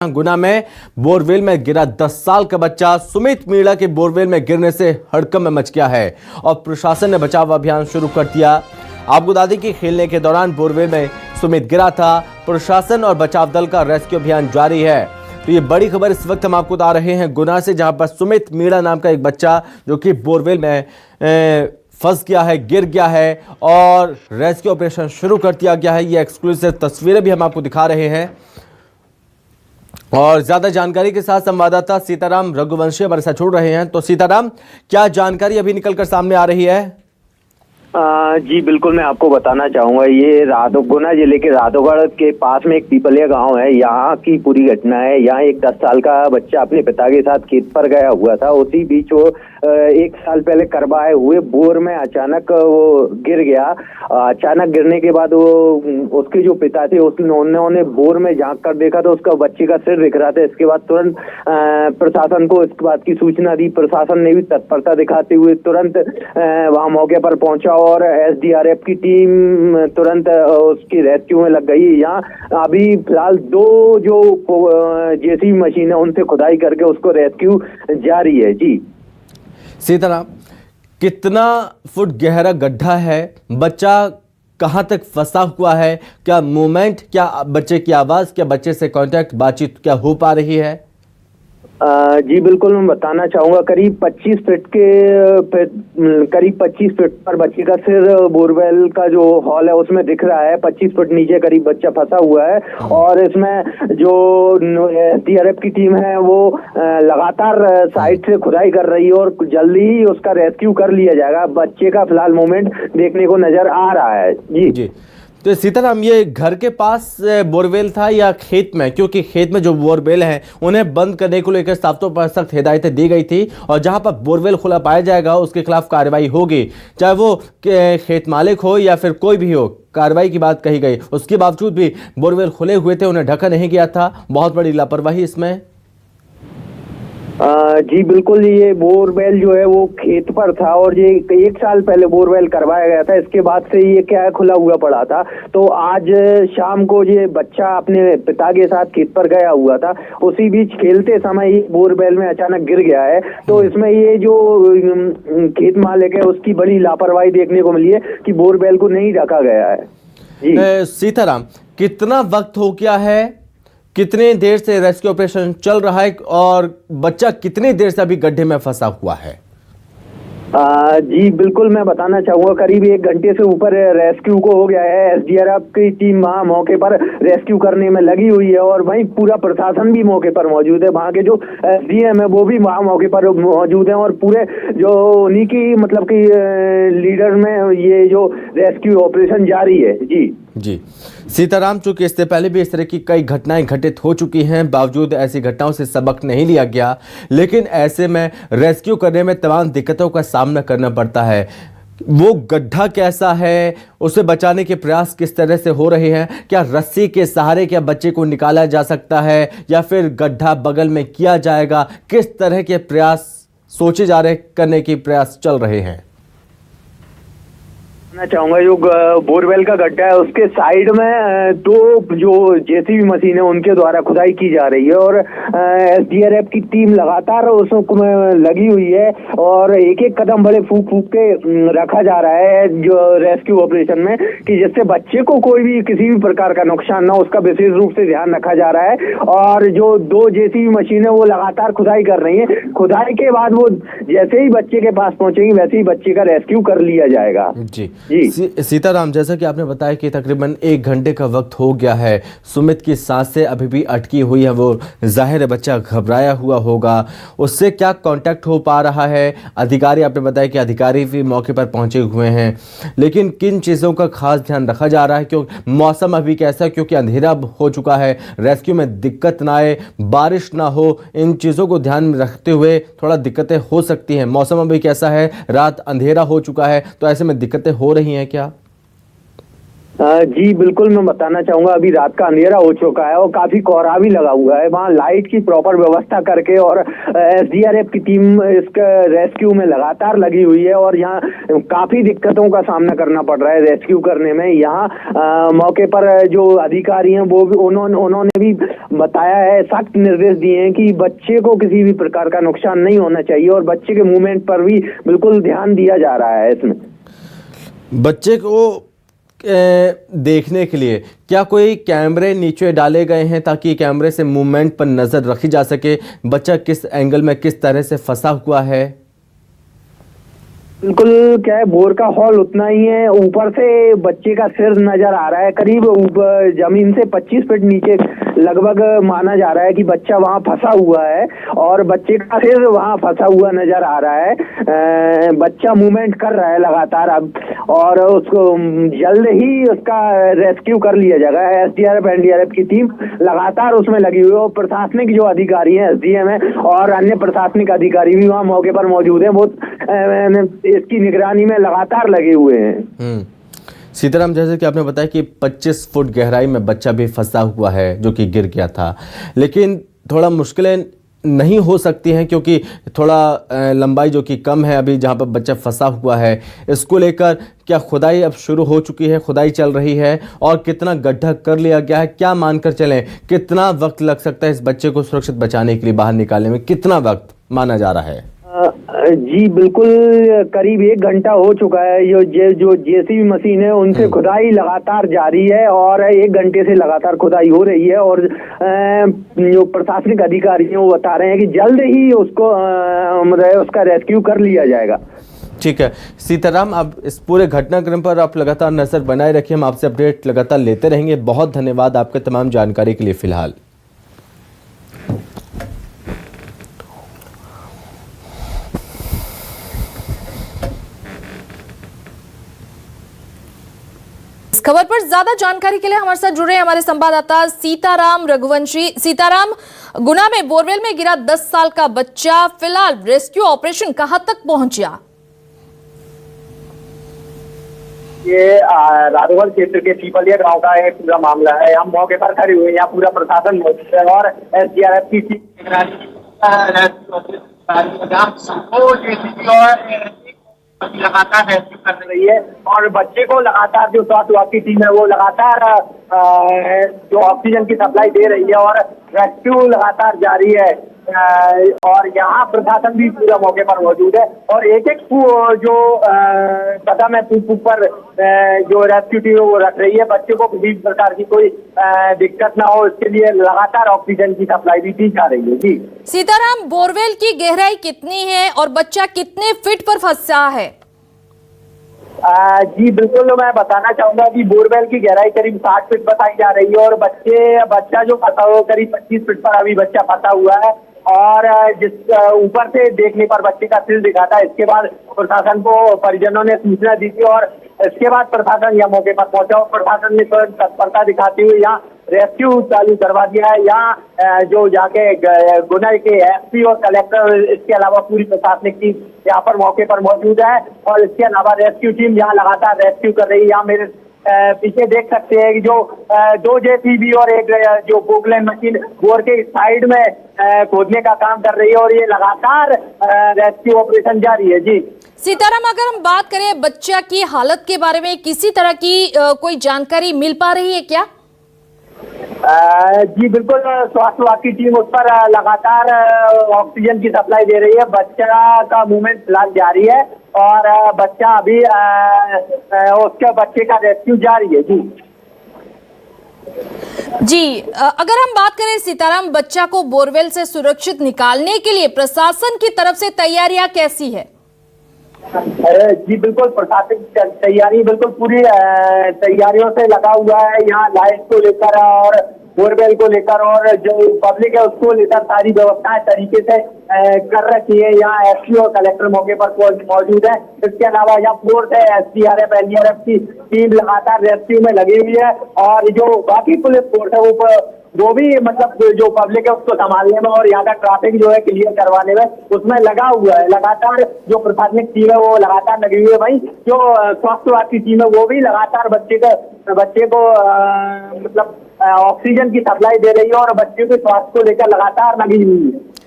गुना में बोरवेल में गिरा 10 साल का बच्चा सुमित मीणा के बोरवेल में गिरने से हड़कंप मच गया है और प्रशासन ने बचाव अभियान शुरू कर दिया। आपको बता दें कि खेलने के दौरान बोरवेल में सुमित गिरा था। प्रशासन और बचाव दल का रेस्क्यू अभियान जारी है। तो ये बड़ी खबर इस वक्त हम आपको बता रहे हैं गुना से, जहां पर सुमित मीणा नाम का एक बच्चा जो कि बोरवेल में फंस गया है, गिर गया है और रेस्क्यू ऑपरेशन शुरू कर दिया गया है। ये एक्सक्लूसिव तस्वीरें भी हम आपको दिखा रहे हैं और ज्यादा जानकारी के साथ संवाददाता सीताराम रघुवंशी हमारे साथ जुड़ रहे हैं। तो सीताराम, क्या जानकारी अभी निकलकर सामने आ रही है? जी बिल्कुल, मैं आपको बताना चाहूंगा। ये गुना जिले के राधोगढ़ के पास में एक पीपलिया गांव है, यहाँ की पूरी घटना है। यहाँ एक 10 साल का बच्चा अपने पिता के साथ खेत पर गया हुआ था। उसी बीच वो 1 साल पहले करवाए हुए बोर में अचानक वो गिर गया। अचानक गिरने के बाद वो उसके जो पिता थे उन्होंने बोर में झांक कर देखा तो उसका बच्चे का सिर दिख रहा था। इसके बाद तुरंत प्रशासन को इस बात की सूचना दी। प्रशासन ने भी तत्परता दिखाते हुए तुरंत वहां मौके पर पहुंचा और एसडीआरएफ की टीम तुरंत उसकी रेस्क्यू में लग गई। यहाँ अभी फिलहाल 2 जो जेसीबी मशीन है उनसे खुदाई करके उसको रेस्क्यू जारी है। जी सीताराम, कितना फुट गहरा गड्ढा है? बच्चा कहां तक फंसा हुआ है? क्या मूवमेंट, क्या बच्चे की आवाज, क्या बच्चे से कांटेक्ट, बातचीत क्या हो पा रही है? जी बिल्कुल, मैं बताना चाहूंगा। करीब 25 फीट पर बच्चे का सिर बोरवेल का जो हॉल है उसमें दिख रहा है। 25 फीट नीचे करीब बच्चा फंसा हुआ है और इसमें जो एसडीआरएफ की टीम है वो लगातार साइड से खुदाई कर रही है और जल्दी ही उसका रेस्क्यू कर लिया जाएगा। बच्चे का फिलहाल मूवमेंट देखने को नजर आ रहा है। जी तो सीताराम, ये घर के पास बोरवेल था या खेत में? क्योंकि खेत में जो बोरवेल हैं उन्हें बंद करने को लेकर साफ्तों पर सख्त हिदायतें दी गई थी और जहां पर बोरवेल खुला पाया जाएगा उसके खिलाफ कार्रवाई होगी, चाहे वो खेत मालिक हो या फिर कोई भी हो। कार्रवाई की बात कही गई, उसके बावजूद भी बोरवेल खुले हुए थे, उन्हें ढका नहीं गया था। बहुत बड़ी लापरवाही इसमें। जी बिल्कुल, ये बोरवेल जो है वो खेत पर था और ये 1 साल पहले बोरवेल करवाया गया था। इसके बाद से ये क्या है, खुला हुआ पड़ा था। तो आज शाम को ये बच्चा अपने पिता के साथ खेत पर गया हुआ था। उसी बीच खेलते समय ये बोरवेल में अचानक गिर गया है। तो इसमें ये जो खेत मालिक है उसकी बड़ी लापरवाही देखने को मिली है कि बोरवेल को नहीं ढका गया है। जी सीताराम, कितना वक्त हो गया है, कितने देर से रेस्क्यू ऑपरेशन चल रहा है और बच्चा कितनी देर से अभी गड्ढे में फंसा हुआ है? जी बिल्कुल, मैं बताना चाहूंगा करीब 1 घंटे से ऊपर रेस्क्यू को हो गया है। एसडीआरएफ की टीम वहां मौके पर रेस्क्यू करने में लगी हुई है और वहीं पूरा प्रशासन भी मौके पर मौजूद है। वहां के जो एसडीएम है वो भी वहां मौके पर मौजूद है और पूरे जो उन्हीं की मतलब कि लीडर में ये जो रेस्क्यू ऑपरेशन जारी है। जी सीताराम, चूंकि इससे पहले भी इस तरह की कई घटनाएं घटित हो चुकी हैं, बावजूद ऐसी घटनाओं से सबक नहीं लिया गया, लेकिन ऐसे में रेस्क्यू करने में तमाम दिक्कतों का सामना करना पड़ता है। वो गड्ढा कैसा है, उसे बचाने के प्रयास किस तरह से हो रहे हैं? क्या रस्सी के सहारे क्या बच्चे को निकाला जा सकता है या फिर गड्ढा बगल में किया जाएगा? किस तरह के प्रयास सोचे जा रहे, करने के प्रयास चल रहे हैं? मैं चाहूंगा जो बोरवेल का गड्ढा है उसके साइड में 2 जो जेसीबी मशीन है उनके द्वारा खुदाई की जा रही है और एसडीआरएफ की टीम लगातार उसमें लगी हुई है और एक कदम बड़े फूक के रखा जा रहा है जो रेस्क्यू ऑपरेशन में, कि जिससे बच्चे को कोई भी किसी भी प्रकार का नुकसान ना, उसका विशेष रूप से ध्यान रखा जा रहा है। और जो 2 जेसीबी मशीन है वो लगातार खुदाई कर रही है। खुदाई के बाद वो जैसे ही बच्चे के पास पहुंचेंगे वैसे ही बच्चे का रेस्क्यू कर लिया जाएगा। जी सीताराम, जैसा कि आपने बताया कि तकरीबन 1 घंटे का वक्त हो गया है, सुमित की सांसें अभी भी अटकी हुई है, वो जाहिर है बच्चा घबराया हुआ होगा। उससे क्या कांटेक्ट हो पा रहा है? अधिकारी, आपने बताया कि अधिकारी भी मौके पर पहुंचे हुए हैं, लेकिन किन चीज़ों का खास ध्यान रखा जा रहा है? क्योंकि मौसम अभी कैसा है, क्योंकि अंधेरा हो चुका है, रेस्क्यू में दिक्कत ना आए, बारिश ना हो, इन चीज़ों को ध्यान में रखते हुए थोड़ा दिक्कतें हो सकती हैं। मौसम अभी कैसा है, रात अंधेरा हो चुका है, तो ऐसे में दिक्कतें हो रही हैं क्या? जी बिल्कुल, मैं बताना चाहूंगा, अभी रात का अंधेरा हो चुका है और काफी कोहरा भी लगा हुआ है। वहाँ लाइट की प्रॉपर व्यवस्था करके और एसडीआरएफ की टीम इसका रेस्क्यू में लगातार लगी हुई है और यहाँ काफी दिक्कतों का सामना करना पड़ रहा है रेस्क्यू करने में। यहाँ मौके पर जो अधिकारी हैं वो भी उन्होंने भी बताया है, सख्त निर्देश दिए हैं कि बच्चे को किसी भी प्रकार का नुकसान नहीं होना चाहिए और बच्चे के मूवमेंट पर भी बिल्कुल ध्यान दिया जा रहा है। इसमें बच्चे को देखने के लिए क्या कोई कैमरे नीचे डाले गए हैं ताकि कैमरे से मूवमेंट पर नजर रखी जा सके, बच्चा किस एंगल में किस तरह से फंसा हुआ है? बिल्कुल, क्या है, बोर का हॉल उतना ही है, ऊपर से बच्चे का सिर नजर आ रहा है, करीब जमीन से 25 फीट नीचे लगभग माना जा रहा है कि बच्चा वहां फंसा हुआ है और बच्चे का सिर वहां फंसा हुआ नजर आ रहा है। बच्चा मूवमेंट कर रहा है लगातार अब और उसको जल्द ही उसका रेस्क्यू कर लिया जाएगा। एसडीआरएफ एनडीआरएफ की टीम लगातार उसमें लगी हुई है और प्रशासनिक जो अधिकारी हैं, एसडीएम है और अन्य प्रशासनिक अधिकारी भी वहां मौके पर मौजूद हैं, वो इसकी निगरानी में लगातार लगे हुए हैं। सीताराम, जैसे कि आपने बताया कि 25 फुट गहराई में बच्चा भी फंसा हुआ है जो कि गिर गया था, लेकिन थोड़ा मुश्किलें नहीं हो सकती हैं क्योंकि थोड़ा लंबाई जो कि कम है अभी जहां पर बच्चा फंसा हुआ है। इसको लेकर क्या खुदाई अब शुरू हो चुकी है, खुदाई चल रही है और कितना गड्ढा कर लिया गया है, क्या मानकर चलें कितना वक्त लग सकता है इस बच्चे को सुरक्षित बचाने के लिए, बाहर निकालने में कितना वक्त माना जा रहा है? जी बिल्कुल, करीब 1 घंटा हो चुका है। जो जेसीबी मशीन है उनसे खुदाई लगातार जारी है और 1 घंटे से लगातार खुदाई हो रही है और जो प्रशासनिक अधिकारी हैं वो बता रहे हैं कि जल्द ही उसको उसका रेस्क्यू कर लिया जाएगा। ठीक है सीताराम, अब इस पूरे घटनाक्रम पर आप लगातार नजर बनाए रखिए, हम आपसे अपडेट लगातार लेते रहेंगे। बहुत धन्यवाद आपके तमाम जानकारी के लिए। फिलहाल इस खबर पर ज्यादा जानकारी के लिए हमारे साथ जुड़े हमारे संवाददाता सीताराम रघुवंशी। सीताराम, गुना में बोरवेल में गिरा 10 साल का बच्चा, फिलहाल रेस्क्यू ऑपरेशन कहां तक पहुंचा? ये राधोगढ़ क्षेत्र के पीपलिया गांव का एक पूरा मामला है। हम मौके पर खड़े हुए, यहाँ पूरा प्रशासन मौजूद है और एसडीआरएफ की टीम लगातार रेस्क्यू कर रही है और बच्चे को लगातार जो स्वास्थ्य विभाग की टीम है वो लगातार जो ऑक्सीजन की सप्लाई दे रही है और रेस्क्यू लगातार जारी है और यहाँ प्रशासन भी पूरा मौके पर मौजूद है और एक एक जो कदम है पर जो रेस्क्यू टीम है वो रख रही है। बच्चे को किसी प्रकार की कोई दिक्कत ना हो, इसके लिए लगातार ऑक्सीजन की सप्लाई भी दी जा रही है। जी सीताराम, बोरवेल की गहराई कितनी है और बच्चा कितने फीट पर फंसा है? जी बिल्कुल, मैं बताना चाहूंगा कि बोरवेल की गहराई करीब 60 फीट बताई जा रही है और बच्चा जो फंसा हुआ करीब 25 फीट पर अभी बच्चा फंसा हुआ है और जिस ऊपर से देखने पर बच्चे का सिर दिखा था। इसके बाद प्रशासन को परिजनों ने सूचना दी थी और इसके बाद प्रशासन यहाँ मौके पर पहुंचा और प्रशासन ने तत्परता दिखाते हुए यहाँ रेस्क्यू चालू करवा दिया है। यहाँ जो जाके गुना के एसपी और कलेक्टर, इसके अलावा पूरी प्रशासनिक टीम यहाँ पर मौके पर मौजूद है और इसके अलावा रेस्क्यू टीम यहाँ लगातार रेस्क्यू कर रही है। यहाँ मेरे पीछे देख सकते हैं कि जो 2 जेसीबी और एक जो पोकलैंड मशीन बोर के साइड में खोदने का काम कर रही है और ये लगातार रेस्क्यू ऑपरेशन जारी है। जी सीताराम, अगर हम बात करें बच्चा की हालत के बारे में, किसी तरह की कोई जानकारी मिल पा रही है क्या? जी बिल्कुल, स्वास्थ्य विभाग की टीम उस पर लगातार ऑक्सीजन की सप्लाई दे रही है। बच्चा का मूवमेंट फिलहाल जारी है और बच्चा अभी उसके बच्चे का रेस्क्यू जारी है। जी अगर हम बात करें सीताराम, बच्चा को बोरवेल से सुरक्षित निकालने के लिए प्रशासन की तरफ से तैयारियां कैसी है? जी बिल्कुल, प्रशासनिक तैयारी बिल्कुल पूरी तैयारियों से लगा हुआ है। यहाँ लाइट को लेकर और बोरवेल को लेकर, और जो पब्लिक है उसको लेकर सारी व्यवस्थाएं तरीके से कर रखी है। यहाँ एसपी और कलेक्टर मौके पर मौजूद है। इसके अलावा यहाँ फोर्स है, एसडीआरएफ एनडीआरएफ की टीम लगातार रेस्क्यू में लगी हुई है, और जो बाकी पुलिस फोर्स है वो भी मतलब जो पब्लिक है उसको संभालने में और यहाँ का ट्रैफिक जो है क्लियर करवाने में उसमें लगा हुआ है। लगातार जो प्रशासनिक टीम है वो लगातार लगी हुई है। भाई जो स्वास्थ्य विभाग की टीम है वो भी लगातार बच्चे को मतलब ऑक्सीजन की सप्लाई दे रही है और बच्चे के स्वास्थ्य को लेकर लगातार लगी हुई है।